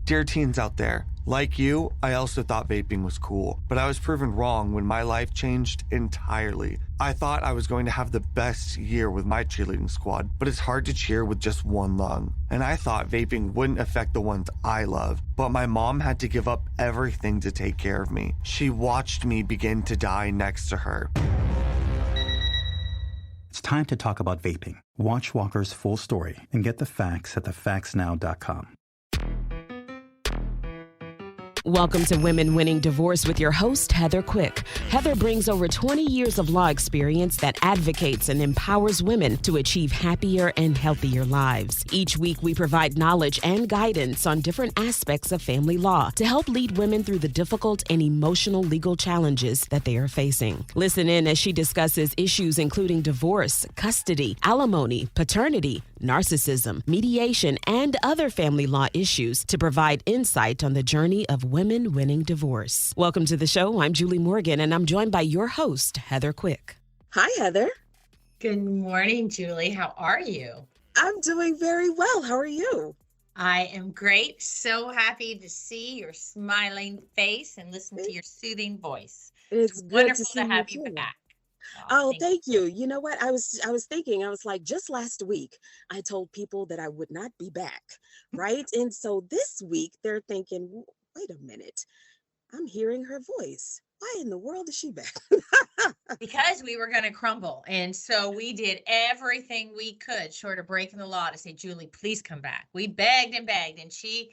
Dear teens out there, like you, I also thought vaping was cool, but I was proven wrong when my life changed entirely. I thought I was going to have the best year with my cheerleading squad, but it's hard to cheer with just one lung. And I thought vaping wouldn't affect the ones I love, but my mom had to give up everything to take care of me. She watched me begin to die next to her. It's time to talk about vaping. Watch Walker's full story and get the facts at thefactsnow.com. Welcome to Women Winning Divorce with your host, Heather Quick. Heather brings over 20 years of law experience that advocates and empowers women to achieve happier and healthier lives. Each week, we provide knowledge and guidance on different aspects of family law to help lead women through the difficult and emotional legal challenges that they are facing. Listen in as she discusses issues including divorce, custody, alimony, paternity, narcissism, mediation, and other family law issues to provide insight on the journey of women winning divorce. Welcome to the show. I'm Julie Morgan, and I'm joined by your host, Heather Quick. Hi, Heather. Good morning, Julie. How are you? I'm doing very well. How are you? I am great. So happy to see your smiling face and listen to your soothing voice. It's good wonderful to see have you you too. back. Oh, thank you. You know what? I was thinking, I was like, just last week, I told people that I would not be back, right? And so this week, they're thinking, wait a minute, I'm hearing her voice. Why in the world is she back? Because we were going to crumble. And so we did everything we could, short of breaking the law, to say, Julie, please come back. We begged, and she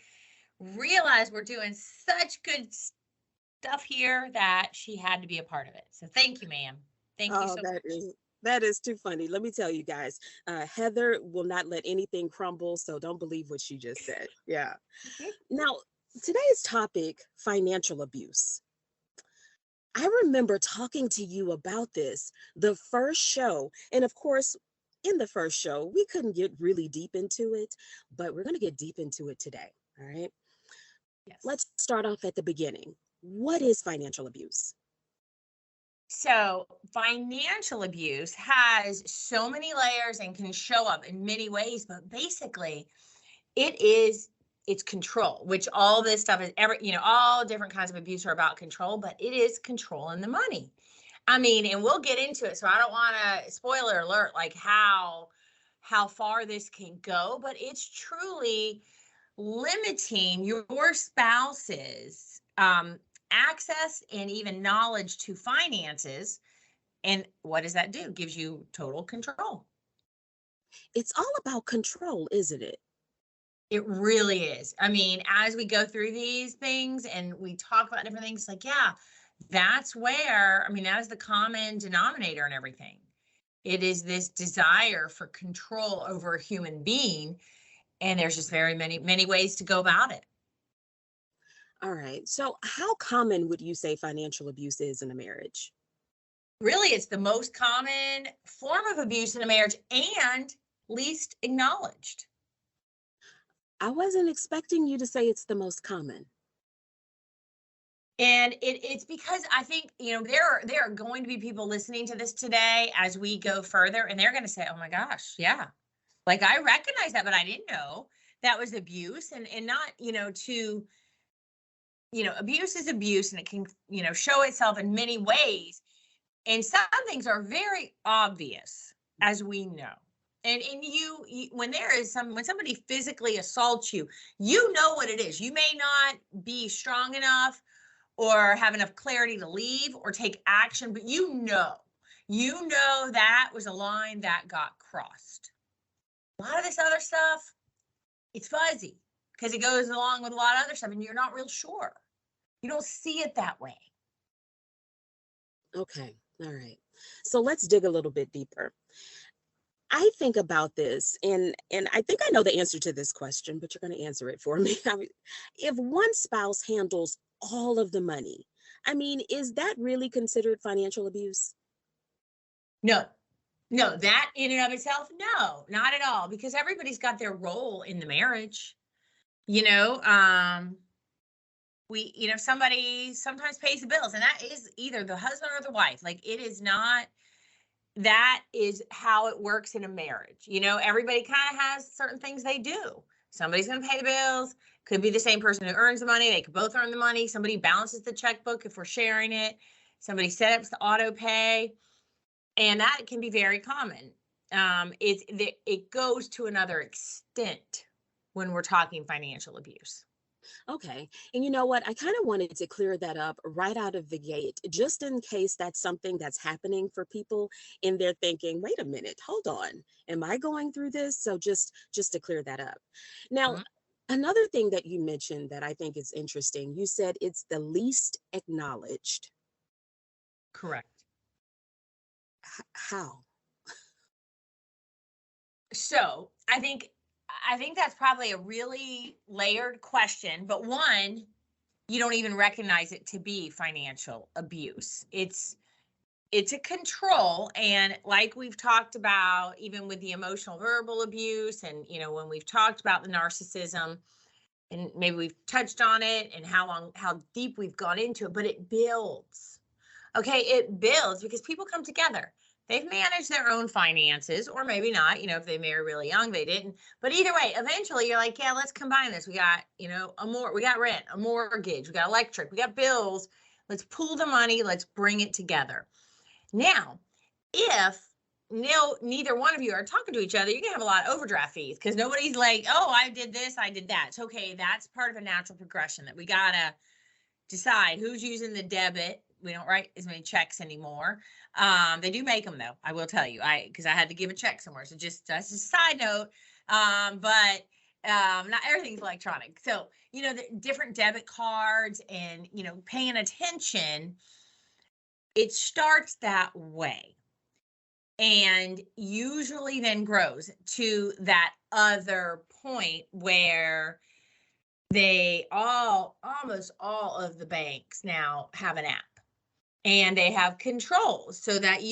realized we're doing such good stuff here that she had to be a part of it. So thank you, ma'am. Thank you so much. That is too funny. Let me tell you guys, Heather will not let anything crumble, so don't believe what she just said. Yeah. Now, today's topic, financial abuse. I remember talking to you about this the first show. And of course, in the first show, we couldn't get really deep into it, but we're going to get deep into it today. All right. Yes. Let's start off at the beginning. What is financial abuse? So financial abuse has so many layers and can show up in many ways, but basically it's control, which all this stuff is all different kinds of abuse are about control, but it is controlling the money. I mean, and we'll get into it. So I don't want to spoiler alert, like how far this can go, but it's truly limiting your spouse's, access and even knowledge to finances. And what does that do? Gives you total control. It's all about control, isn't it? It really is. I mean, as we go through these things and we talk about different things, like, yeah, that's where, I mean, that is the common denominator in everything. It is this desire for control over a human being. And there's just very many ways to go about it. All right. So how common would you say financial abuse is in a marriage? Really, it's the most common form of abuse in a marriage and least acknowledged. I wasn't expecting you to say it's the most common. And it's because I think, there are going to be people listening to this today as we go further, and they're going to say, oh my gosh, yeah. Like, I recognize that, but I didn't know that was abuse, and not, abuse is abuse, and it can, show itself in many ways. And some things are very obvious, as we know. And you when somebody physically assaults you, you know what it is. You may not be strong enough or have enough clarity to leave or take action, but you know that was a line that got crossed. A lot of this other stuff, it's fuzzy because it goes along with a lot of other stuff and you're not real sure. You don't see it that way. Okay. All right. So let's dig a little bit deeper. I think about this, and I think I know the answer to this question, but you're going to answer it for me. I mean, if one spouse handles all of the money, I mean, is that really considered financial abuse? No, that in and of itself, no, not at all, because everybody's got their role in the marriage. Somebody sometimes pays the bills, and that is either the husband or the wife. Like, it is not. That is how it works in a marriage. Everybody kind of has certain things they do. Somebody's going to pay the bills. Could be the same person who earns the money. They could both earn the money. Somebody balances the checkbook if we're sharing it. Somebody sets up the auto pay. And that can be very common. It goes to another extent when we're talking financial abuse. Okay. And you know what? I kind of wanted to clear that up right out of the gate, just in case that's something that's happening for people and they're thinking, wait a minute, hold on. Am I going through this? So just to clear that up. Now, Mhm. another thing that you mentioned that I think is interesting, you said it's the least acknowledged. Correct. How? So I think that's probably a really layered question, but one, you don't even recognize it to be financial abuse. It's a control, and like we've talked about, even with the emotional verbal abuse, and when we've talked about the narcissism, and maybe we've touched on it and how deep we've gone into it, but it builds. Okay, it builds because people come together. They've managed their own finances, or maybe not. If they marry really young, they didn't. But either way, eventually you're like, yeah, let's combine this. We got, we got rent, a mortgage, we got electric, we got bills. Let's pool the money. Let's bring it together. Now, if neither one of you are talking to each other, you're gonna have a lot of overdraft fees because nobody's like, oh, I did this, I did that. It's okay. That's part of a natural progression that we gotta decide who's using the debit. We don't write as many checks anymore. They do make them though. I will tell you, because I had to give a check somewhere. So that's a side note. But not everything's electronic. So the different debit cards and paying attention. It starts that way, and usually then grows to that other point where almost all of the banks now have an app, and they have controls so that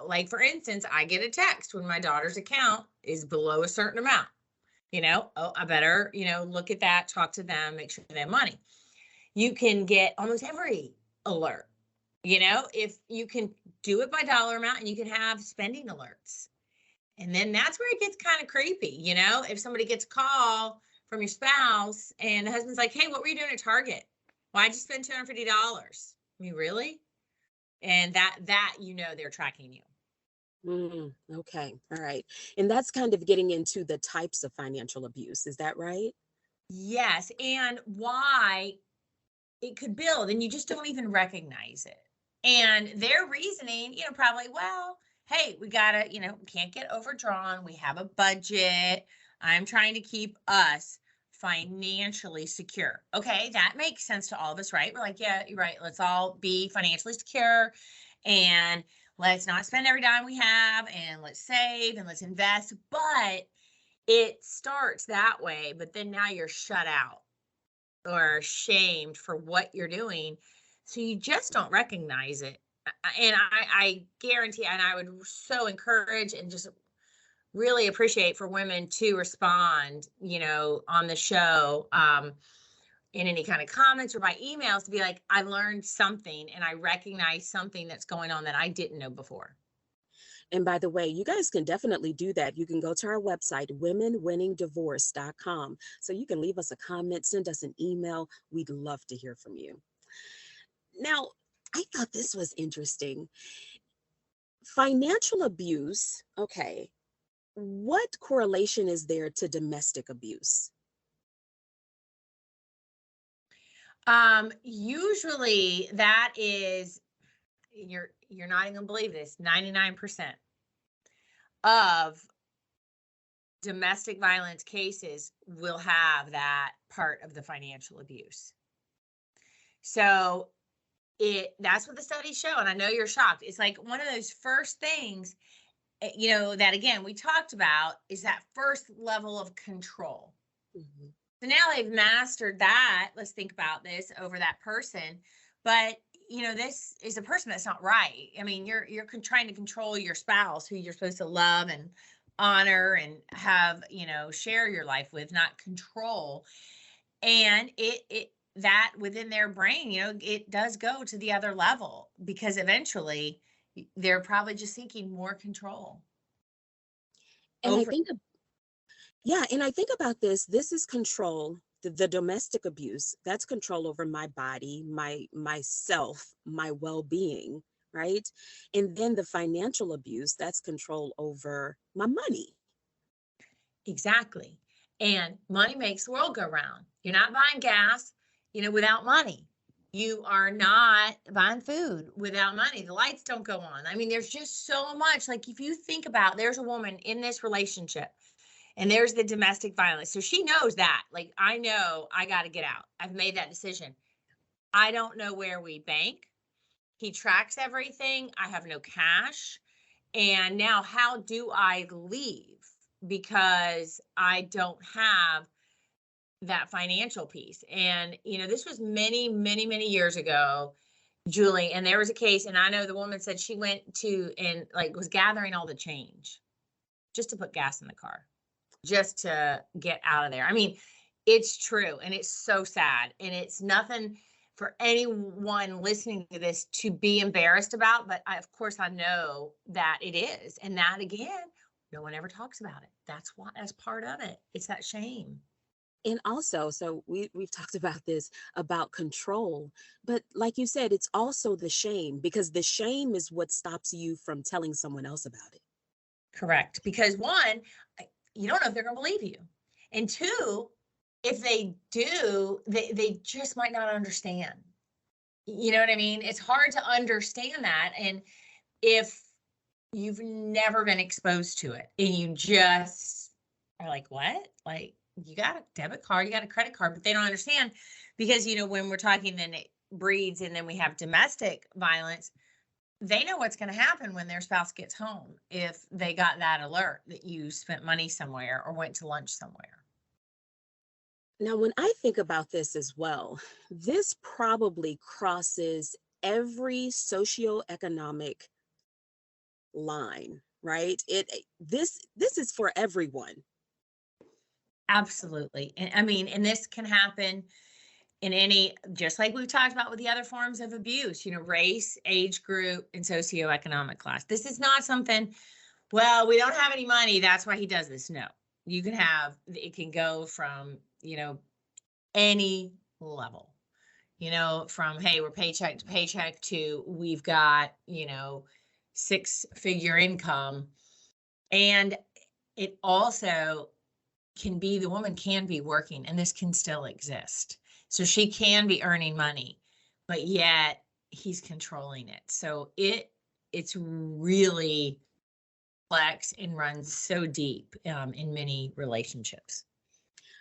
like for instance, I get a text when my daughter's account is below a certain amount. Oh, I better look at that, talk to them, make sure they have money. You can get almost every alert, if you can do it by dollar amount, and you can have spending alerts. And then that's where it gets kind of creepy. If somebody gets a call from your spouse and the husband's like, hey, what were you doing at Target? Why'd you spend $250? I mean, really? And that they're tracking you. Okay. All right. And that's kind of getting into the types of financial abuse. Is that right? Yes. And why it could build, and you just don't even recognize it. And their reasoning, probably, well, hey, we gotta, can't get overdrawn. We have a budget. I'm trying to keep us financially secure. Okay, that makes sense to all of us, right? We're like, yeah, you're right. Let's all be financially secure, and let's not spend every dime we have, and let's save and let's invest. But it starts that way, but then now you're shut out or shamed for what you're doing. So you just don't recognize it. And I guarantee, and I would so encourage and just really appreciate for women to respond, on the show, in any kind of comments or by emails, to be like, I learned something and I recognize something that's going on that I didn't know before. And by the way, you guys can definitely do that. You can go to our website, womenwinningdivorce.com. So you can leave us a comment, send us an email. We'd love to hear from you. Now, I thought this was interesting. Financial abuse, okay. What correlation is there to domestic abuse? Usually that is, you're not even gonna believe this, 99% of domestic violence cases will have that part of the financial abuse. So that's what the studies show. And I know you're shocked. It's like one of those first things, that again, we talked about, is that first level of control. Mhm. So now they've mastered that. Let's think about this over that person. But, this is a person that's not right. I mean, you're trying to control your spouse, who you're supposed to love and honor and have, share your life with, not control. And that within their brain, it does go to the other level, because eventually they're probably just seeking more control And I over. think Yeah, and I think about this. This is control. The domestic abuse, that's control over my body, myself, my well-being, right? And then the financial abuse, that's control over my money. Exactly. And money makes the world go round. You're not buying gas, without money. You are not buying food without money. The lights don't go on. I mean, there's just so much. Like, if you think about, there's a woman in this relationship and there's the domestic violence. So she knows that. Like, I know I got to get out. I've made that decision. I don't know where we bank. He tracks everything. I have no cash. And now, how do I leave? Because I don't have that financial piece. And, this was many, many, many years ago, Julie. And there was a case, and I know the woman said she went to and like was gathering all the change just to put gas in the car, just to get out of there. I mean, it's true. And it's so sad. And it's nothing for anyone listening to this to be embarrassed about. But of course, I know that it is. And that, again, no one ever talks about it. That's part of it. It's that shame. And also, so we've talked about this, about control, but like you said, it's also the shame, because the shame is what stops you from telling someone else about it. Correct. Because one, you don't know if they're going to believe you. And two, if they do, they just might not understand. You know what I mean? It's hard to understand that. And if you've never been exposed to it and you just are like, what? Like, you got a debit card, you got a credit card, but they don't understand because, when we're talking, then it breeds and then we have domestic violence. They know what's going to happen when their spouse gets home if they got that alert that you spent money somewhere or went to lunch somewhere. Now, when I think about this as well, this probably crosses every socioeconomic line, right? This is for everyone. Absolutely. And I mean, and this can happen in any, just like we've talked about with the other forms of abuse, race, age group, and socioeconomic class. This is not something, well, we don't have any money, that's why he does this. No, you can have, it can go from, any level, from, hey, we're paycheck to paycheck to we've got, 6-figure income. And it also can be, the woman can be working and this can still exist. So she can be earning money, but yet he's controlling it. So it's really complex and runs so deep in many relationships.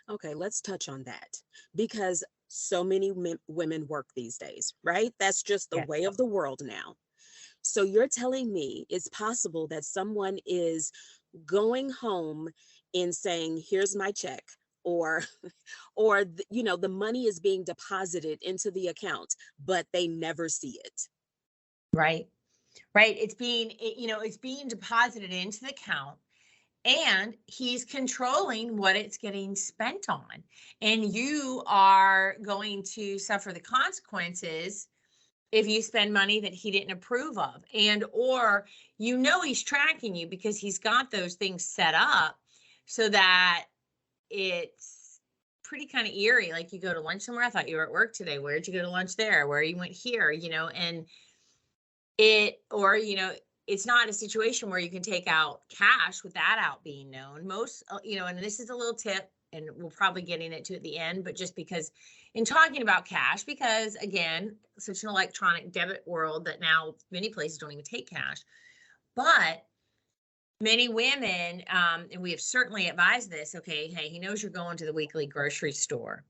Okay, let's touch on that, because so many women work these days, right? That's just the Yes. way of the world now. So you're telling me it's possible that someone is going home and saying, "Here's my check," or the money is being deposited into the account, but they never see it. Right. Right. It's being deposited into the account and he's controlling what it's getting spent on. And you are going to suffer the consequences if you spend money that he didn't approve of, or he's tracking you because he's got those things set up so that it's pretty kind of eerie. Like, you go to lunch somewhere, I thought you were at work today, where'd you go to lunch there, where you went here, and it's not a situation where you can take out cash without out being known. Most, and this is a little tip, and we'll probably get into it at the end, but just because in talking about cash, because again, such an electronic debit world that now many places don't even take cash, but many women, and we have certainly advised this, okay, hey, he knows you're going to the weekly grocery store.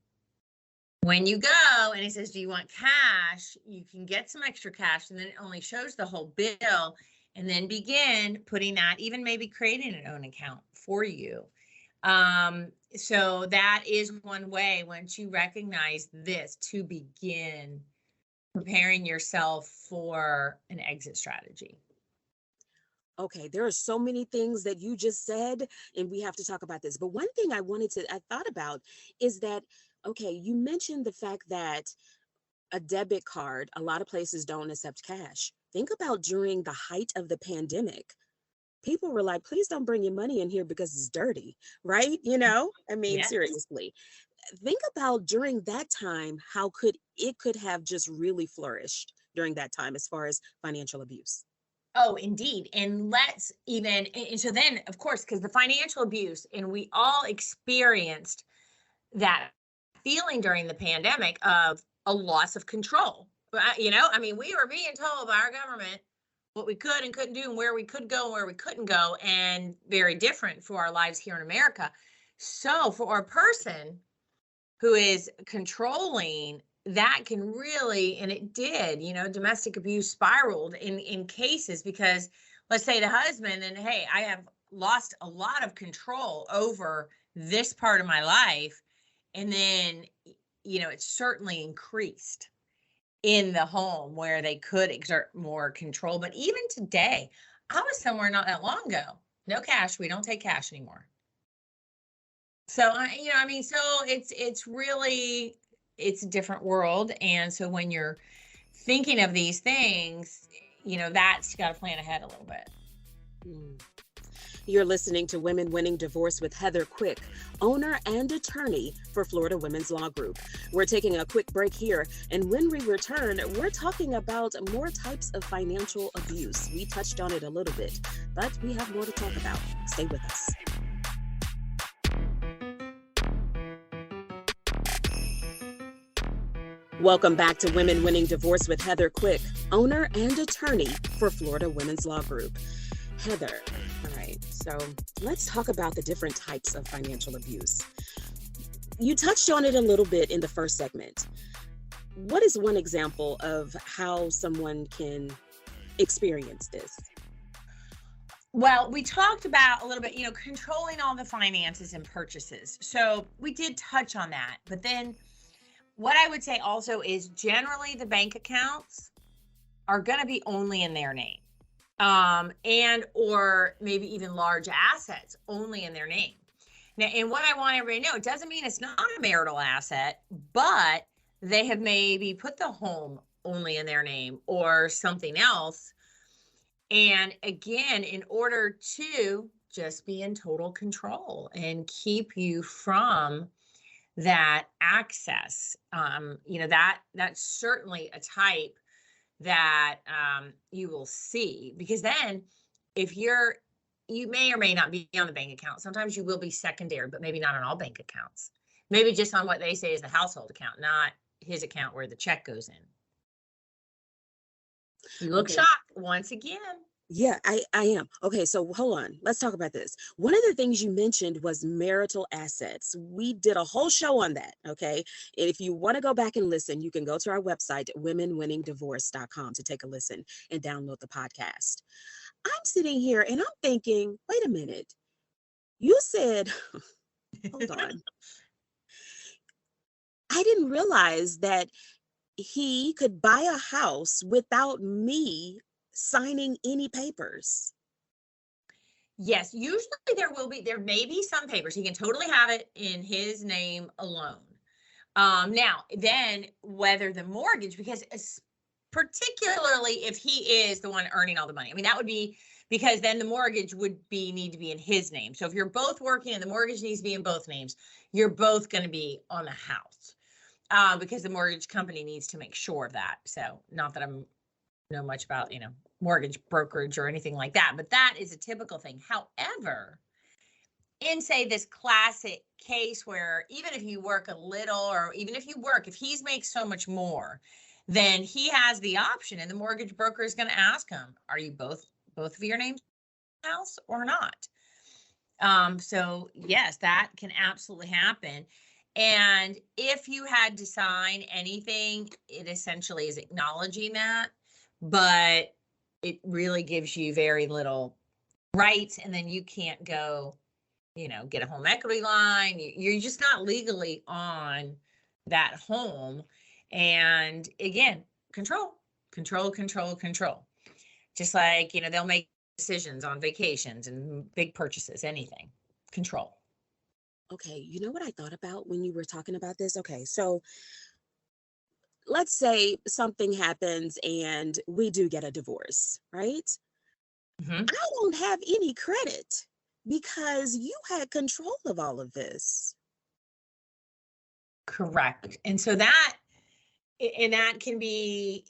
When you go and he says, do you want cash? You can get some extra cash, and then it only shows the whole bill, and then begin putting that, even maybe creating an own account for you. So that is one way, once you recognize this, to begin preparing yourself for an exit strategy. Okay, there are so many things that you just said, and we have to talk about this. But one thing I thought about is that, okay, you mentioned the fact that a debit card, a lot of places don't accept cash. Think about during the height of the pandemic. people were like, please don't bring your money in here because it's dirty, right? You know, I mean, Yes. seriously. Think about during that time, how could have just really flourished during that time as far as financial abuse. Oh, indeed. And let's even, and so then, of course, because the financial abuse, and we all experienced that feeling during the pandemic of a loss of control. You know, I mean, we were being told by our government what we could and couldn't do and where we could go and where we couldn't go, and very different for our lives here in America. So for a person who is controlling, that can really, and it did, you know, domestic abuse spiraled in cases because let's say the husband, and hey, I have lost a lot of control over this part of my life, and then, you know, it certainly increased in the home where they could exert more control. But even today, I was somewhere not that long ago, no cash, we don't take cash anymore. So you know, I mean, so it's really, it's a different world. And so when you're thinking of these things, you know, that's, you got to plan ahead a little bit. Mm. You're listening to Women Winning Divorce with Heather Quick, owner and attorney for Florida Women's Law Group. We're taking a quick break here, and when we return, we're talking about more types of financial abuse. We touched on it a little bit, but we have more to talk about. Stay with us. Welcome back to Women Winning Divorce with Heather Quick, owner and attorney for Florida Women's Law Group. Heather, all right, so let's talk about the different types of financial abuse. You touched on it a little bit in the first segment. What is one example of how someone can experience this? Well, we talked about a little bit, you know, controlling all the finances and purchases. So we did touch on that. But then what I would say also is generally the bank accounts are going to be only in their name. And or maybe even large assets only in their name. Now, and what I want everybody to know, it doesn't mean it's not a marital asset, but they have maybe put the home only in their name or something else. And again, in order to just be in total control and keep you from that access, you know, that's certainly a type that you will see, because then if you may or may not be on the bank account. Sometimes you will be secondary, but maybe not on all bank accounts. Maybe just on what they say is the household account, not his account where the check goes in. You look shocked once again. Yeah, I am. Okay, so hold on. Let's talk about this. One of the things you mentioned was marital assets. We did a whole show on that, okay? And if you want to go back and listen, you can go to our website, womenwinningdivorce.com, to take a listen and download the podcast. I'm sitting here and I'm thinking, wait a minute. You said, hold on. I didn't realize that he could buy a house without me signing any papers. Yes, usually there may be some papers. He can totally have it in his name alone. Now, then whether the mortgage, because particularly if he is the one earning all the money, I mean, that would be because then the mortgage would need to be in his name. So if you're both working and the mortgage needs to be in both names, you're both going to be on the house because the mortgage company needs to make sure of that. So not that I'm know much about, you know, mortgage brokerage or anything like that, but that is a typical thing. However, in say this classic case where even if you work a little, or even if you work, if he's makes so much more, then he has the option, and the mortgage broker is going to ask him, are you both of your names in the house or not? So yes, that can absolutely happen. And if you had to sign anything, it essentially is acknowledging that, but it really gives you very little rights. And then you can't go, you know, get a home equity line. You're just not legally on that home. And again, control. Just like, you know, they'll make decisions on vacations and big purchases, anything. Control. Okay, you know what I thought about when you were talking about this? Okay, so let's say something happens and we do get a divorce, right? Mhm. I don't have any credit because you had control of all of this. Correct. And so that and that can be,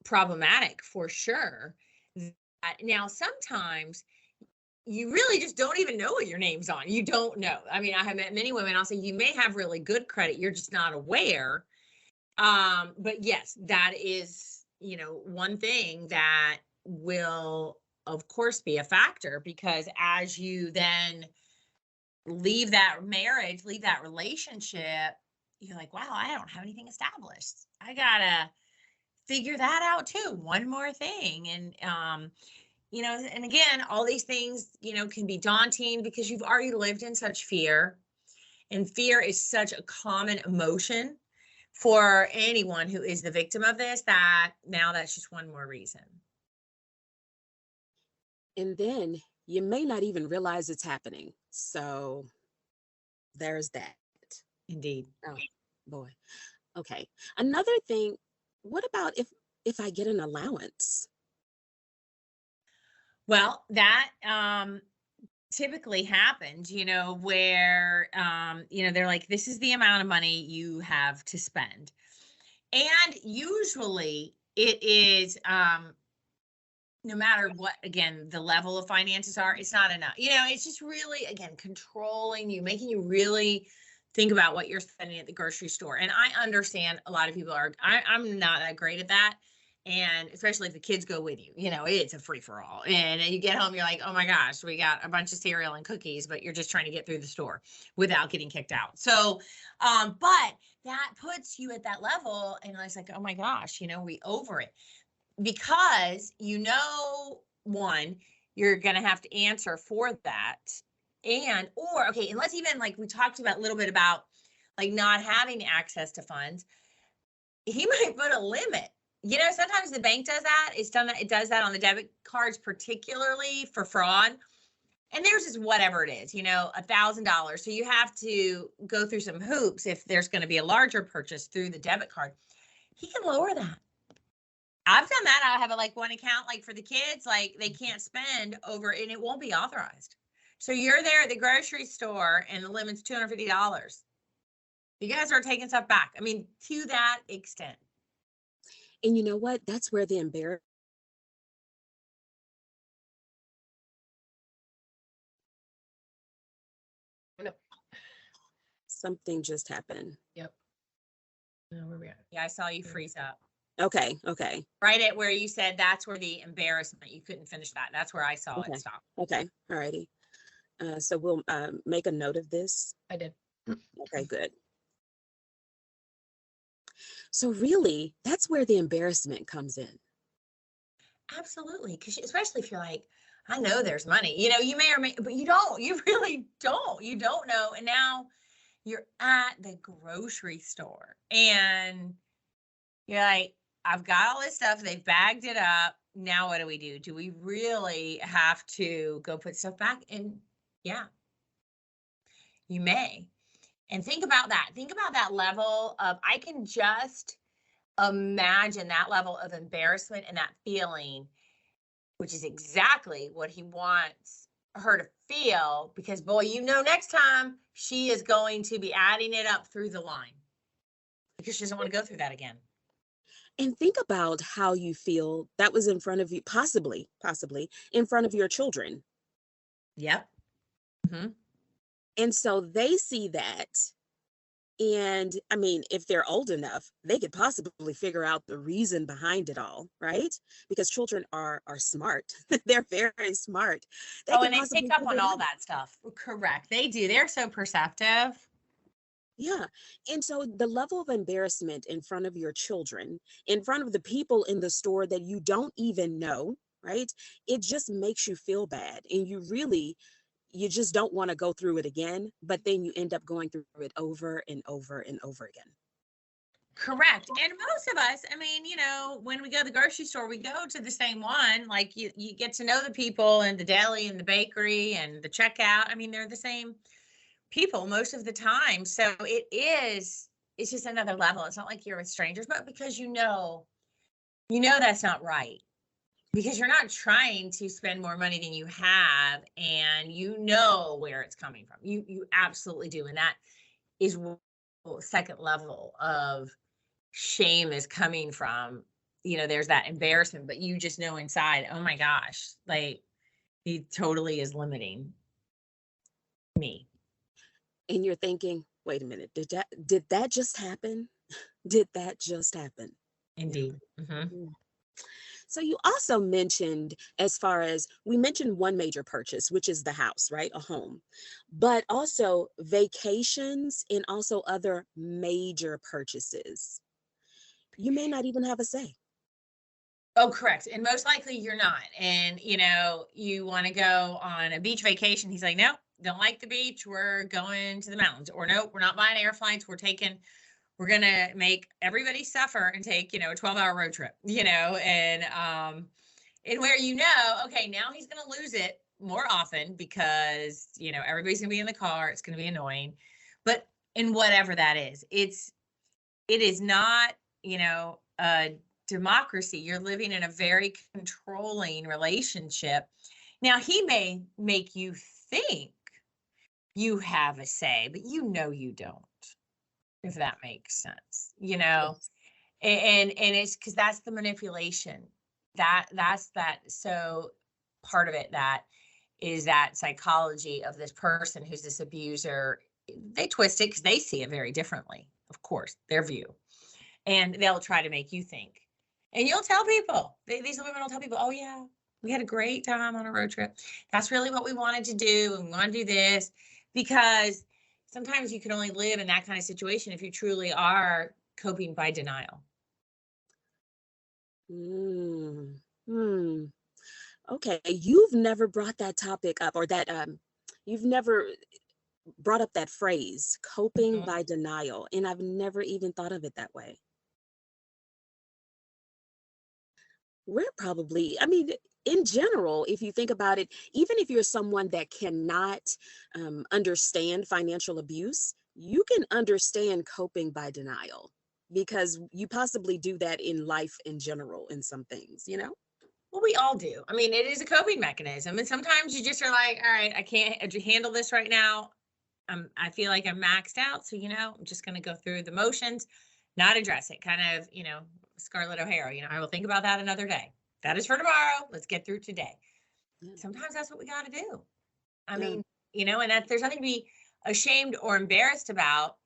problematic for sure. Now, sometimes you really just don't even know what your name's on. You don't know. I mean, I have met many women. I'll say you may have really good credit. You're just not aware. But yes, that is, one thing that will, of course, be a factor because as you then leave that marriage, leave that relationship, you're like, wow, I don't have anything established. I gotta figure that out too. One more thing. And again, all these things, can be daunting because you've already lived in such fear. And fear is such a common emotion for anyone who is the victim of this that now that's just one more reason. And then you may not even realize it's happening. So there's that. Indeed. Oh boy. Okay. Another thing, what about if I get an allowance? Well, that typically happens, where they're like, this is the amount of money you have to spend. And usually it is no matter what, again, the level of finances are, it's not enough. It's just really, again, controlling you, making you really think about what you're spending at the grocery store. And I understand a lot of people I'm not that great at that. And especially if the kids go with you, it's a free for all. And you get home, you're like, oh my gosh, we got a bunch of cereal and cookies, but you're just trying to get through the store without getting kicked out. So, but that puts you at that level. And I was like, oh my gosh, we over it because one, you're going to have to answer for that. And let's even, like we talked about a little bit about like not having access to funds, he might put a limit. Sometimes the bank does that. It does that on the debit cards, particularly for fraud. And theirs is whatever it is, $1,000. So you have to go through some hoops if there's going to be a larger purchase through the debit card. He can lower that. I've done that. I have one account, like for the kids, like they can't spend over, and it won't be authorized. So you're there at the grocery store and the limit's $250. You guys are taking stuff back. I mean, to that extent. And you know what? That's where the embarrassment. No. Something just happened. Yep. Where we at? Yeah, I saw you freeze up. Okay. Right at where you said that's where the embarrassment, you couldn't finish that. That's where I saw Okay. it stop. Okay. All righty. So we'll make a note of this. I did. Okay, good. So really, that's where the embarrassment comes in. Absolutely. Because especially if you're like, I know there's money, you may or may, but you don't, you really don't, you don't know. And now you're at the grocery store and you're like, I've got all this stuff. They've bagged it up. Now what do we do? Do we really have to go put stuff back? And yeah, you may. And think about that. Think about that level of, I can just imagine that level of embarrassment and that feeling, which is exactly what he wants her to feel, because boy, next time she is going to be adding it up through the line because she doesn't want to go through that again. And think about how you feel that was in front of you, possibly in front of your children. Yep. Mm-hmm. And so they see that. And I mean, if they're old enough, they could possibly figure out the reason behind it all, right? Because children are smart. They're very smart. And they pick up on all that stuff. Correct. They do. They're so perceptive. Yeah. And so the level of embarrassment in front of your children, in front of the people in the store that you don't even know, right? It just makes you feel bad. And you just don't want to go through it again, but then you end up going through it over and over and over again. Correct. And most of us, I mean, when we go to the grocery store, we go to the same one. Like you get to know the people in the deli and the bakery and the checkout. I mean, they're the same people most of the time. So it's just another level. It's not like you're with strangers, but because that's not right. because you're not trying to spend more money than you have, and you know where it's coming from. You absolutely do. And that is second level of shame is coming from. There's that embarrassment, but you just know inside, oh my gosh, like he totally is limiting me. And you're thinking, wait a minute, did that just happen? Did that just happen? Indeed. Mm-hmm. Mm. So you also mentioned, as far as we mentioned one major purchase, which is the house, right? A home, but also vacations and also other major purchases. You may not even have a say. Oh, correct. And most likely you're not. And, you want to go on a beach vacation. He's like, no, don't like the beach. We're going to the mountains. Or nope, we're not buying air flights. We're going to make everybody suffer and take, a 12-hour road trip, and where, okay, now he's going to lose it more often because, everybody's going to be in the car. It's going to be annoying. But in whatever that is, it is not, a democracy. You're living in a very controlling relationship. Now, he may make you think you have a say, but you don't, if that makes sense, Yes. and it's because that's the manipulation. That's that. So part of it, that is that psychology of this person who's this abuser. They twist it because they see it very differently, of course, their view. And they'll try to make you think. And you'll tell people, these women will tell people, oh yeah, we had a great time on a road trip. That's really what we wanted to do. And we want to do this, because sometimes you can only live in that kind of situation if you truly are coping by denial. Mm. Hmm. Okay. You've never brought that topic up, or that you've never brought up that phrase, coping Mhm. by denial. And I've never even thought of it that way. We're probably, I mean, in general, if you think about it, even if you're someone that cannot understand financial abuse, you can understand coping by denial, because you possibly do that in life in general in some things, you know? Well, we all do. I mean, it is a coping mechanism. And sometimes you just are like, all right, I can't handle this right now. I feel like I'm maxed out. So, I'm just going to go through the motions, not address it. Kind of, Scarlett O'Hara, I will think about that another day. That is for tomorrow. Let's get through today. Yeah. Sometimes that's what we got to do. I Yeah. mean, and that there's nothing to be ashamed or embarrassed about.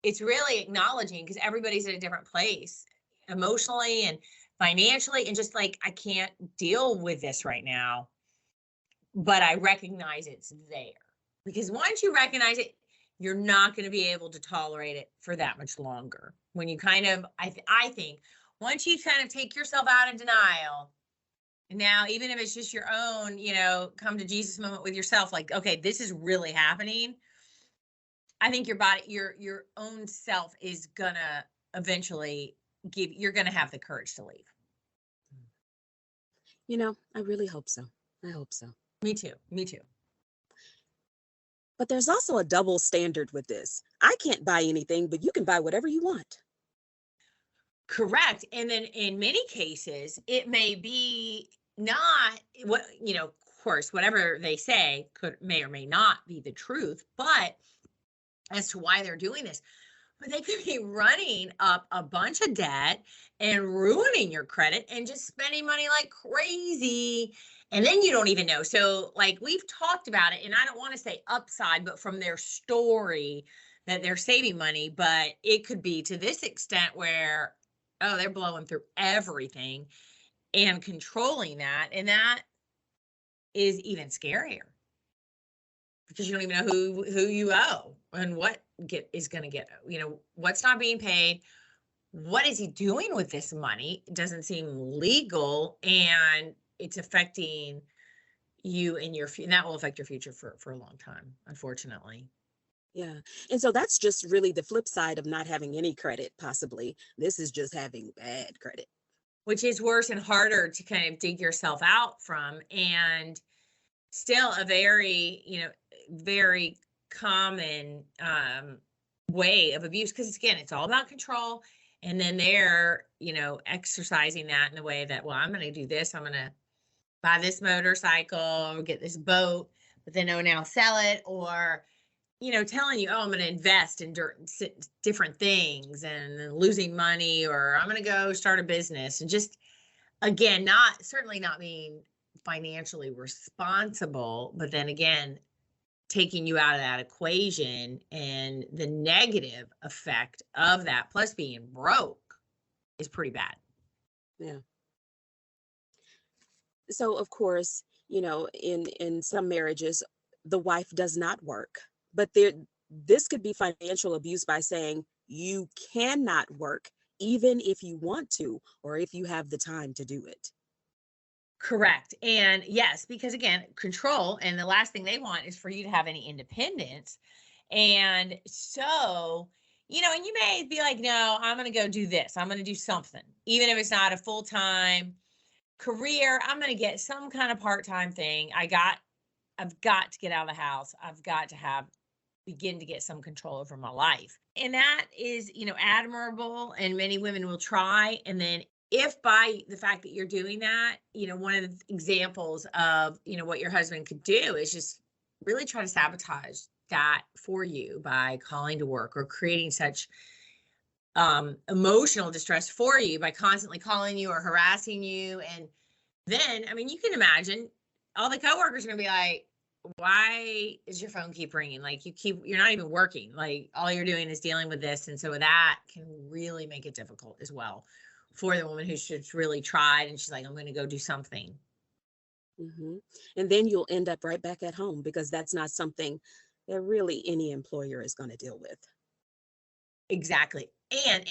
It's really acknowledging, because everybody's at a different place emotionally and financially, and just like, I can't deal with this right now, but I recognize it's there. Because once you recognize it, you're not going to be able to tolerate it for that much longer. When you kind of, I think, once you kind of take yourself out of denial, and now, even if it's just your own, come to Jesus moment with yourself, like, okay, this is really happening. I think your body, your own self is gonna eventually you're gonna have the courage to leave. I really hope so. I hope so. Me too. Me too. But there's also a double standard with this. I can't buy anything, but you can buy whatever you want. Correct. And then in many cases, it may be not what, of course, whatever they say may or may not be the truth, but as to why they're doing this. But they could be running up a bunch of debt and ruining your credit and just spending money like crazy. And then you don't even know. So, like, we've talked about it, and I don't want to say upside, but from their story that they're saving money, but it could be to this extent where, oh, they're blowing through everything and controlling that. And that is even scarier, because you don't even know who you owe and what is going to get, what's not being paid. What is he doing with this money? It doesn't seem legal, and it's affecting you and and that will affect your future for a long time, unfortunately. Yeah. And so that's just really the flip side of not having any credit, possibly. This is just having bad credit. Which is worse and harder to kind of dig yourself out from, and still a very, very common way of abuse, because again, it's all about control. And then they're, exercising that in a way that, well, I'm going to do this. I'm going to buy this motorcycle or get this boat, but then, oh, now sell it, or, telling you, oh, I'm going to invest in different things and then losing money, or I'm going to go start a business, and just, again, certainly not being financially responsible, but then again, taking you out of that equation and the negative effect of that, plus being broke, is pretty bad. Yeah. So of course, in some marriages, the wife does not work, but this could be financial abuse by saying you cannot work even if you want to or if you have the time to do it. Correct. And yes, because again, control, and the last thing they want is for you to have any independence. And so, and you may be like, no, I'm going to go do this. I'm going to do something, even if it's not a full-time career. I'm going to get some kind of part-time thing. I've got to get out of the house. I've got to begin to get some control over my life. And that is, admirable. And many women will try. And then if by the fact that you're doing that, one of the examples of, what your husband could do is just really try to sabotage that for you by calling to work or creating such emotional distress for you by constantly calling you or harassing you. And then, you can imagine all the coworkers are going to be like, why does your phone keep ringing? Like you're not even working. Like all you're doing is dealing with this. And so that can really make it difficult as well for the woman who's just really tried and she's like, I'm going to go do something. Mm-hmm. And then you'll end up right back at home because that's not something that really any employer is going to deal with. Exactly. And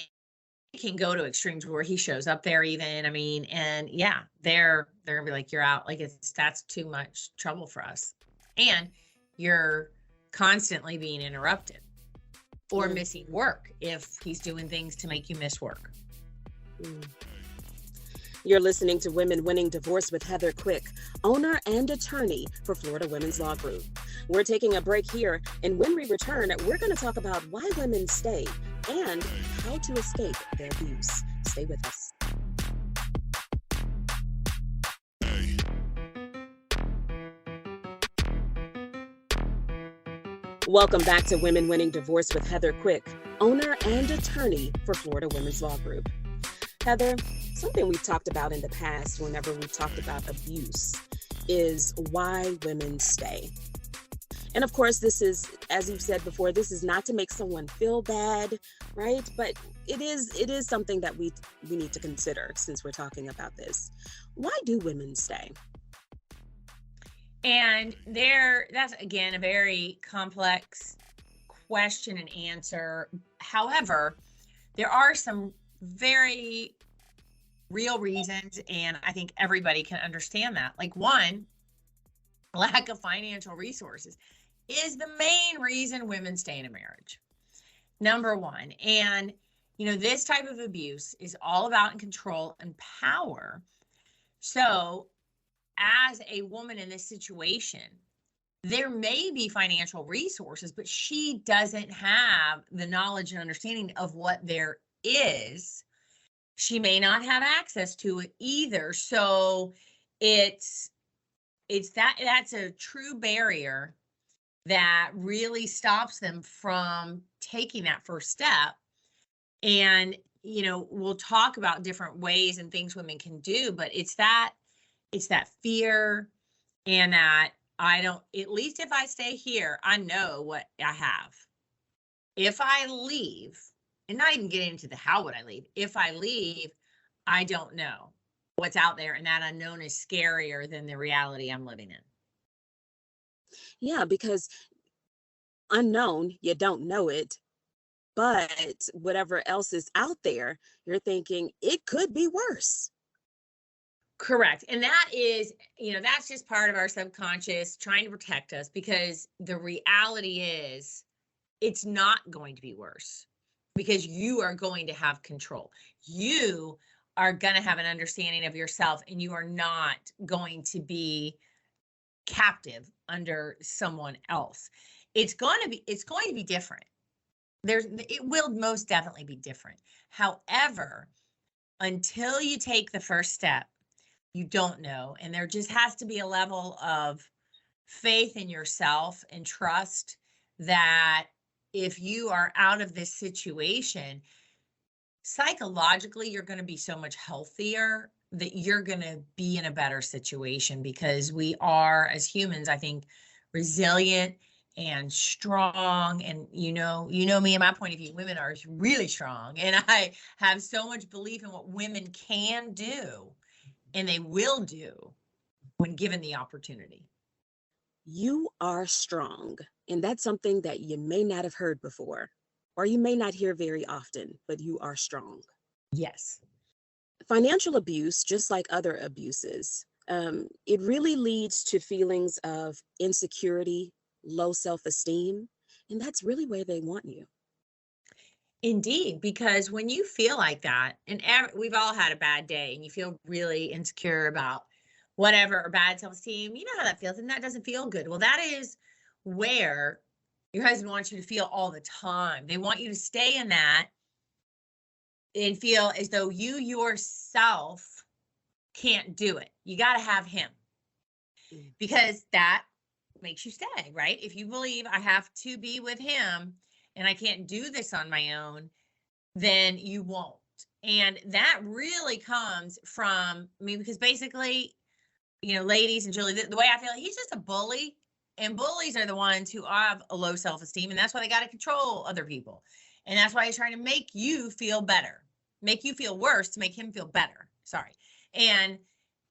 it can go to extremes where he shows up there even, and yeah, they're going to be like, you're out. Like that's too much trouble for us. And you're constantly being interrupted or missing work if he's doing things to make you miss work. You're listening to Women Winning Divorce with Heather Quick, owner and attorney for Florida Women's Law Group. We're taking a break here, and when we return, we're going to talk about why women stay and how to escape their abuse. Stay with us. Welcome back to Women Winning Divorce with Heather Quick, owner and attorney for Florida Women's Law Group. Heather, something we've talked about in the past whenever we've talked about abuse is why women stay. And of course, this is, as you've said before, this is not to make someone feel bad, right? But it is something that we need to consider since we're talking about this. Why do women stay? And that's again a very complex question and answer. However, there are some very real reasons, and I think everybody can understand that. Like one, lack of financial resources is the main reason women stay in a marriage. Number one. And this type of abuse is all about control and power. So as a woman in this situation, there may be financial resources, but she doesn't have the knowledge and understanding of what there is. She may not have access to it either. So that's a true barrier that really stops them from taking that first step. And, we'll talk about different ways and things women can do, but it's that fear, and that at least if I stay here, I know what I have. If I leave, and not even getting into the how would I leave, if I leave, I don't know what's out there, and that unknown is scarier than the reality I'm living in. Yeah, because unknown, you don't know it, but whatever else is out there, you're thinking it could be worse. Correct. And that is, that's just part of our subconscious trying to protect us, because the reality is it's not going to be worse because you are going to have control. You are going to have an understanding of yourself, and you are not going to be captive under someone else. It's going to be different. It will most definitely be different. However, until you take the first step you don't know. And there just has to be a level of faith in yourself and trust that if you are out of this situation, psychologically, you're going to be so much healthier, that you're going to be in a better situation, because we are, as humans, I think, resilient and strong. And me and my point of view, women are really strong. And I have so much belief in what women can do and they will do when given the opportunity. You are strong. And that's something that you may not have heard before, or you may not hear very often, but you are strong. Yes. Financial abuse, just like other abuses, it really leads to feelings of insecurity, low self-esteem, and that's really where they want you. Indeed, because when you feel like that, and we've all had a bad day and you feel really insecure about whatever, or bad self-esteem, you know how that feels, and that doesn't feel good. Well, that is where your husband wants you to feel all the time. They want you to stay in that and feel as though you yourself can't do it. You got to have him, because that makes you stay, right? If you believe I have to be with him and I can't do this on my own, then you won't. And that really comes from me, because basically, ladies and Julie, the way I feel, he's just a bully, and bullies are the ones who have a low self-esteem, and that's why they got to control other people. And that's why he's trying to make you feel better, make you feel worse to make him feel better. Sorry. And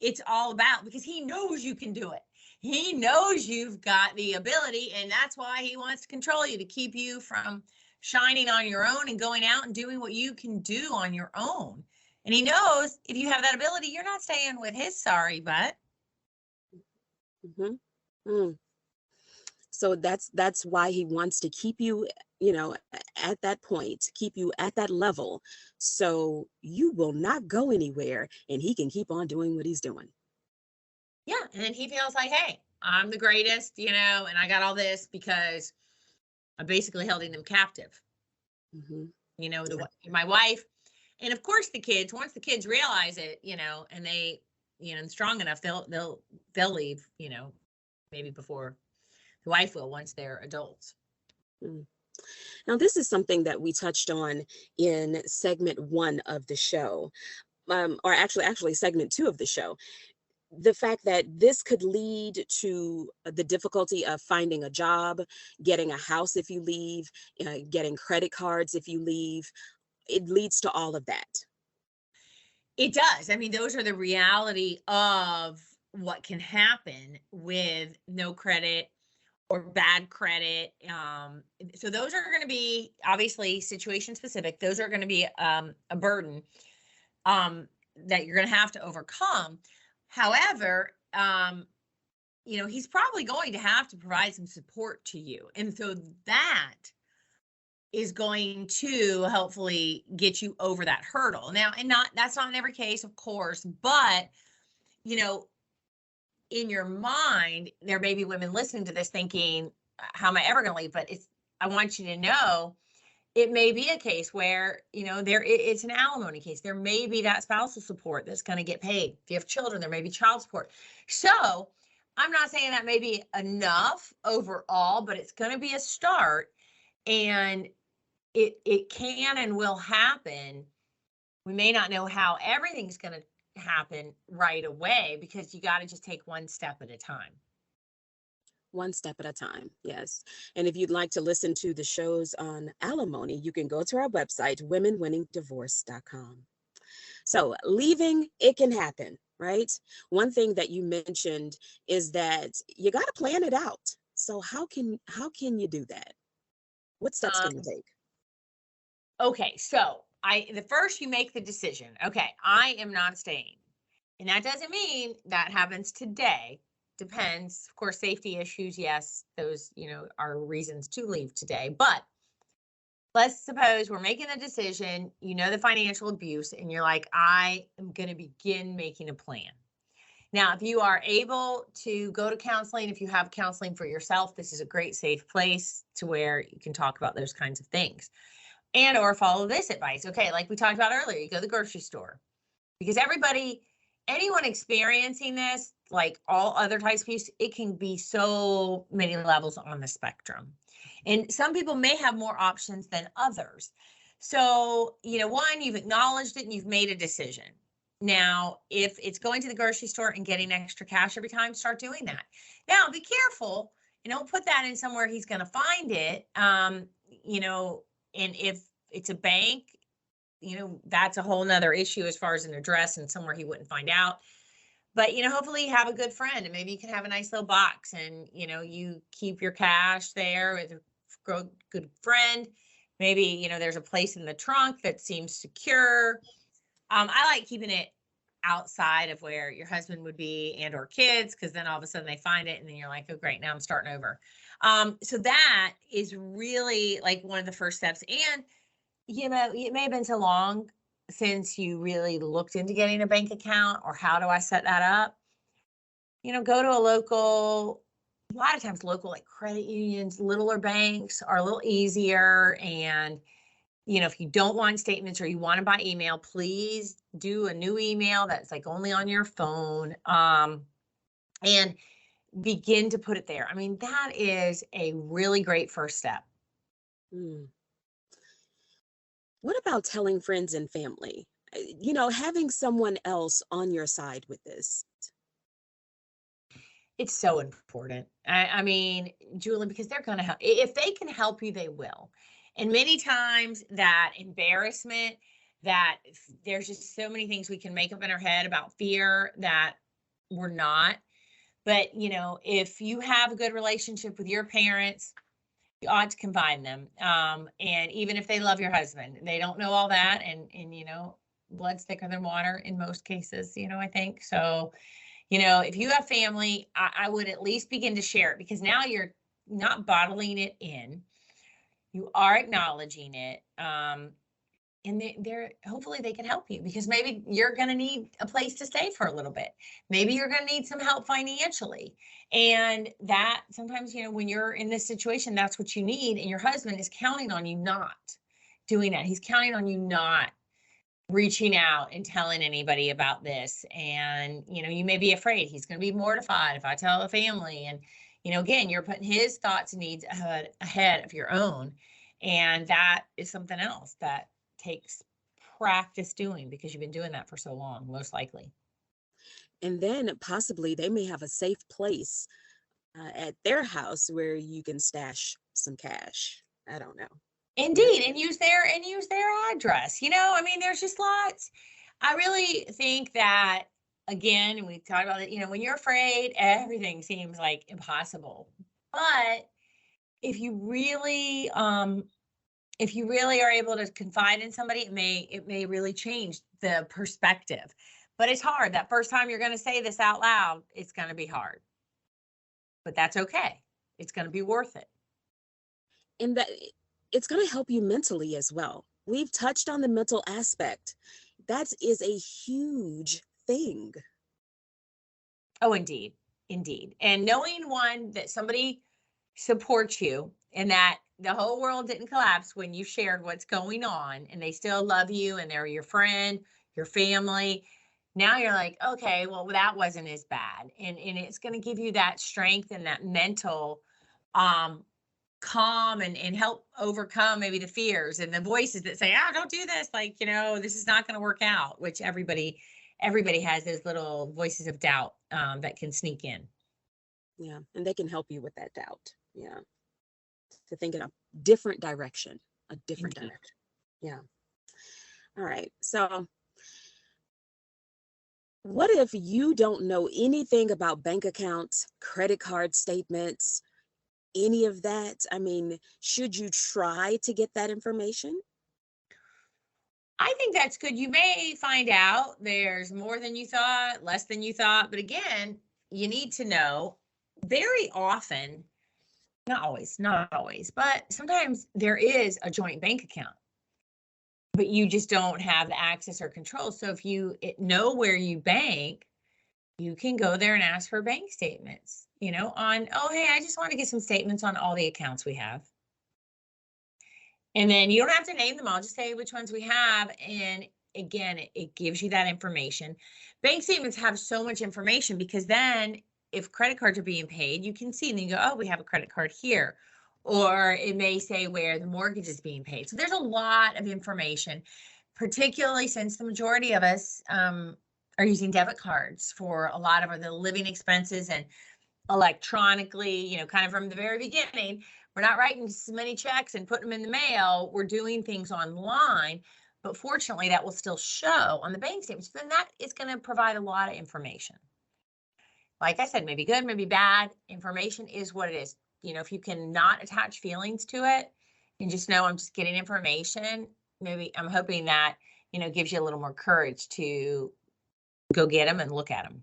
it's all about, because he knows you can do it. He knows you've got the ability, and that's why he wants to control you, to keep you from shining on your own and going out and doing what you can do on your own. And he knows if you have that ability, you're not staying with his sorry butt. Mm-hmm. Mm. So that's why he wants to keep you, at that point, keep you at that level, so you will not go anywhere, and he can keep on doing what he's doing. Yeah, and then he feels like, hey, I'm the greatest, and I got all this because I'm basically holding them captive. Mm-hmm. My wife, and of course the kids. Once the kids realize it, and they, strong enough, they'll leave, maybe before the wife will, once they're adults. Mm. Now, this is something that we touched on in segment 1 of the show, or actually segment 2 of the show. The fact that this could lead to the difficulty of finding a job, getting a house if you leave, getting credit cards if you leave. It leads to all of that. It does. I mean, those are the reality of what can happen with no credit or bad credit. So those are going to be obviously situation specific. Those are going to be a burden that you're going to have to overcome. However, he's probably going to have to provide some support to you. And so that is going to hopefully get you over that hurdle. Now, that's not in every case, of course, but, in your mind, there may be women listening to this thinking, how am I ever going to leave? But I want you to know, it may be a case where, it's an alimony case. There may be that spousal support that's going to get paid. If you have children, there may be child support. So I'm not saying that may be enough overall, but it's going to be a start, and it can and will happen. We may not know how everything's going to happen right away, because you got to just take one step at a time. One step at a time, yes. And if you'd like to listen to the shows on alimony, you can go to our website, womenwinningdivorce.com. So leaving, it can happen, right? One thing that you mentioned is that you got to plan it out. So how can you do that? What steps can you take? Okay, so the first you make the decision, okay, I am not staying. And that doesn't mean that happens today. Depends, of course, safety issues. Yes, those, are reasons to leave today. But let's suppose we're making a decision, the financial abuse, and you're like, I am going to begin making a plan. Now, if you are able to go to counseling, if you have counseling for yourself, this is a great safe place to where you can talk about those kinds of things. And or follow this advice. Okay, like we talked about earlier, you go to the grocery store, because everybody anyone experiencing this, like all other types of abuse, it can be so many levels on the spectrum. And some people may have more options than others. So, one, you've acknowledged it and you've made a decision. Now, if it's going to the grocery store and getting extra cash every time, start doing that. Now, be careful and don't put that in somewhere he's going to find it. And if it's a bank, that's a whole nother issue as far as an address and somewhere he wouldn't find out. But, hopefully you have a good friend and maybe you can have a nice little box and, you keep your cash there with a good friend. Maybe, there's a place in the trunk that seems secure. I like keeping it outside of where your husband would be and or kids, because then all of a sudden they find it and then you're like, oh, great, now I'm starting over. So that is really like one of the first steps. And, it may have been so long since you really looked into getting a bank account or how do I set that up? Go to a lot of times local like credit unions, littler banks are a little easier. And, if you don't want statements or you want to buy email, please do a new email that's like only on your phone. And begin to put it there. I mean, that is a really great first step. Mm. What about telling friends and family? Having someone else on your side with this. It's so important. I mean, Julie, because they're going to help. If they can help you, they will. And many times that embarrassment, that there's just so many things we can make up in our head about fear that we're not. But, if you have a good relationship with your parents, you ought to combine them. And even if they love your husband, they don't know all that. And blood's thicker than water in most cases, I think. So, if you have family, I would at least begin to share it, because now you're not bottling it in. You are acknowledging it. And they're hopefully they can help you, because maybe you're going to need a place to stay for a little bit. Maybe you're going to need some help financially. And that sometimes, when you're in this situation, that's what you need. And your husband is counting on you not doing that. He's counting on you not reaching out and telling anybody about this. And, you may be afraid he's going to be mortified if I tell the family. And, again, you're putting his thoughts and needs ahead of your own. And that is something else that takes practice doing, because you've been doing that for so long, most likely. And then possibly they may have a safe place at their house where you can stash some cash. I don't know. Indeed, and use their address. I mean, there's just lots. I really think that, again, and we talked about it, when you're afraid, everything seems like impossible. But if you really are able to confide in somebody, it may really change the perspective. But it's hard. That first time you're going to say this out loud, it's going to be hard. But that's okay. It's going to be worth it. And that it's going to help you mentally as well. We've touched on the mental aspect. That is a huge thing. Oh, indeed. Indeed. And knowing, one, that somebody supports you and that the whole world didn't collapse when you shared what's going on, and they still love you and they're your friend, your family. Now you're like, okay, well, that wasn't as bad. And it's going to give you that strength and that mental calm and help overcome maybe the fears and the voices that say, don't do this. Like, this is not going to work out, which everybody has those little voices of doubt that can sneak in. Yeah. And they can help you with that doubt. Yeah. To think in a different direction, direction. Yeah. All right. So what if you don't know anything about bank accounts, credit card statements, any of that? I mean, should you try to get that information? I think that's good. You may find out there's more than you thought, less than you thought. But again, you need to know. Very often, not always, but sometimes there is a joint bank account, but you just don't have the access or control. So if you know where you bank, you can go there and ask for bank statements, hey, I just want to get some statements on all the accounts we have. And then you don't have to name them all, just say which ones we have. And again, it gives you that information. Bank statements have so much information because then if credit cards are being paid, you can see and you go, oh, we have a credit card here. Or it may say where the mortgage is being paid. So there's a lot of information, particularly since the majority of us are using debit cards for a lot of the living expenses and electronically, kind of from the very beginning. We're not writing so many checks and putting them in the mail. We're doing things online. But fortunately, that will still show on the bank statements. Then that is going to provide a lot of information. Like I said, maybe good, maybe bad. Information is what it is. If you cannot attach feelings to it and just know I'm just getting information, maybe I'm hoping that, gives you a little more courage to go get them and look at them.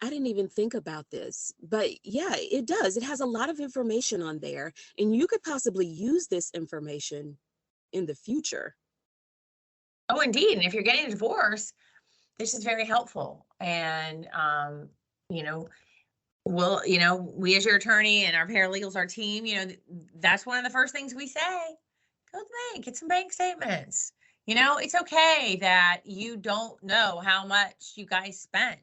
I didn't even think about this, but yeah, it does. It has a lot of information on there, and you could possibly use this information in the future. Oh, indeed. And if you're getting a divorce, this is very helpful. And, we as your attorney and our paralegals, our team, that's one of the first things we say. Go to the bank, get some bank statements. It's okay that you don't know how much you guys spend.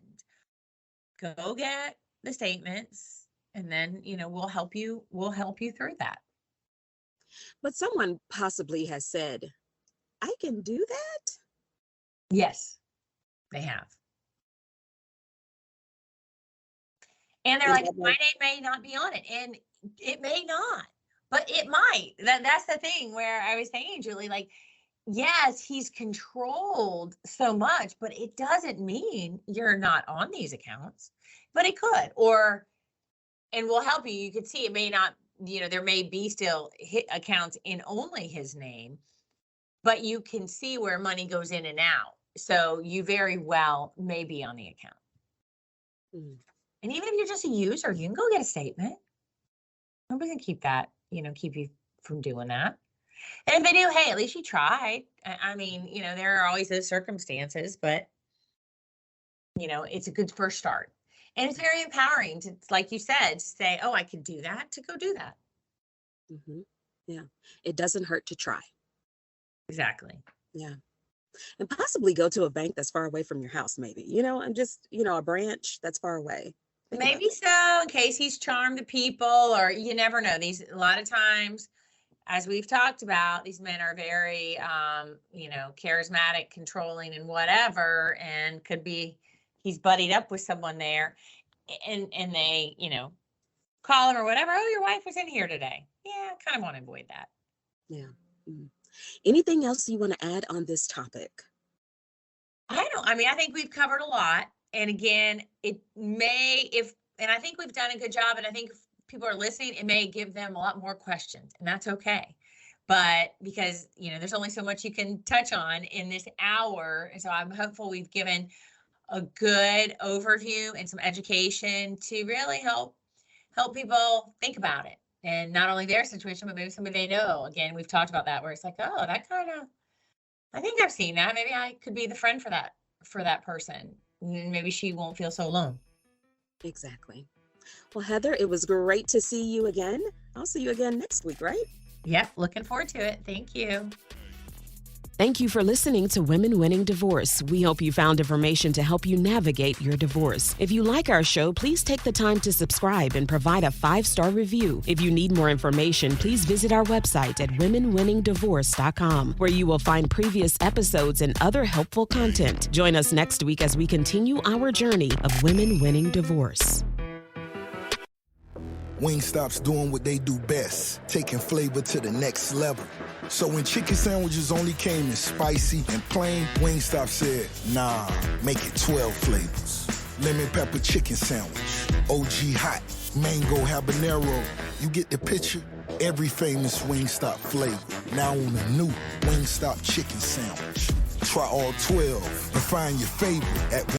Go get the statements, and then, we'll help you through that. But someone possibly has said, I can do that? Yes, they have. And they're like, my name may not be on it, and it may not, but it might. That's the thing where I was saying, Julie, like, yes, he's controlled so much, but it doesn't mean you're not on these accounts, but it could, and we'll help you. You could see it may not, there may be still accounts in only his name, but you can see where money goes in and out. So you very well may be on the account. Mm. And even if you're just a user, you can go get a statement. Nobody's gonna keep that, keep you from doing that. And if they do, hey, at least you tried. I mean, there are always those circumstances, but, it's a good first start. And it's very empowering to, like you said, to say, oh, I can do that, to go do that. Mm-hmm. Yeah. It doesn't hurt to try. Exactly. Yeah. And possibly go to a bank that's far away from your house, maybe, and just, a branch that's far away. Maybe so, in case he's charmed the people, or you never know. A lot of times, as we've talked about, these men are very, charismatic, controlling, and whatever, and could be he's buddied up with someone there, and they, call him or whatever. Oh, your wife was in here today. Yeah, I kind of want to avoid that. Yeah. Mm. Anything else you want to add on this topic? I think we've covered a lot. And again, it may, and I think we've done a good job, and I think if people are listening, it may give them a lot more questions, and that's okay. But because, there's only so much you can touch on in this hour. And so I'm hopeful we've given a good overview and some education to really help people think about it. And not only their situation, but maybe somebody they know. Again, we've talked about that, where it's like, oh, I think I've seen that. Maybe I could be the friend for that person. And maybe she won't feel so alone. Exactly. Well, Heather, it was great to see you again. I'll see you again next week, right? Yep. Looking forward to it. Thank you. Thank you for listening to Women Winning Divorce. We hope you found information to help you navigate your divorce. If you like our show, please take the time to subscribe and provide a 5-star review. If you need more information, please visit our website at womenwinningdivorce.com, where you will find previous episodes and other helpful content. Join us next week as we continue our journey of women winning divorce. Wingstop's doing what they do best, taking flavor to the next level. So when chicken sandwiches only came in spicy and plain, Wingstop said, nah, make it 12 flavors. Lemon pepper chicken sandwich, OG hot, mango habanero. You get the picture? Every famous Wingstop flavor, now on a new Wingstop chicken sandwich. Try all 12 and find your favorite at